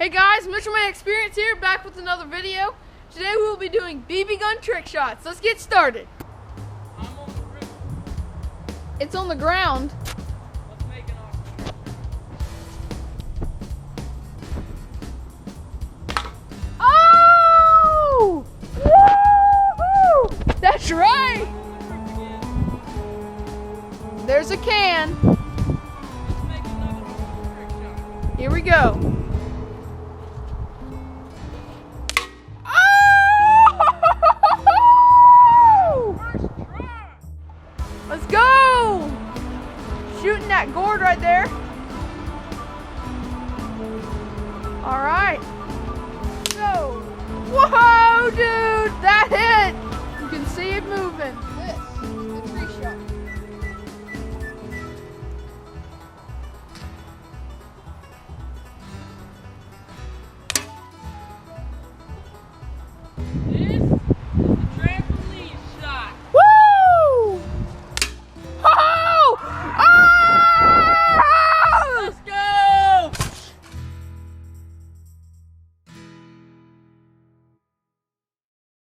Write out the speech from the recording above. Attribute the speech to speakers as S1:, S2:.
S1: Hey guys, Mitchell Man Experience here, back with another video. Today we will be doing BB gun trick shots. Let's get started.
S2: I'm on the roof.
S1: It's on the ground.
S2: Let's make an offer.
S1: Oh! Woo-hoo! That's right. There's a can.
S2: Let's make another trick shot.
S1: Here we go.
S2: First try.
S1: Let's go! Shooting that gourd right there. All right. Go. Whoa, dude, that hit. You can see it moving.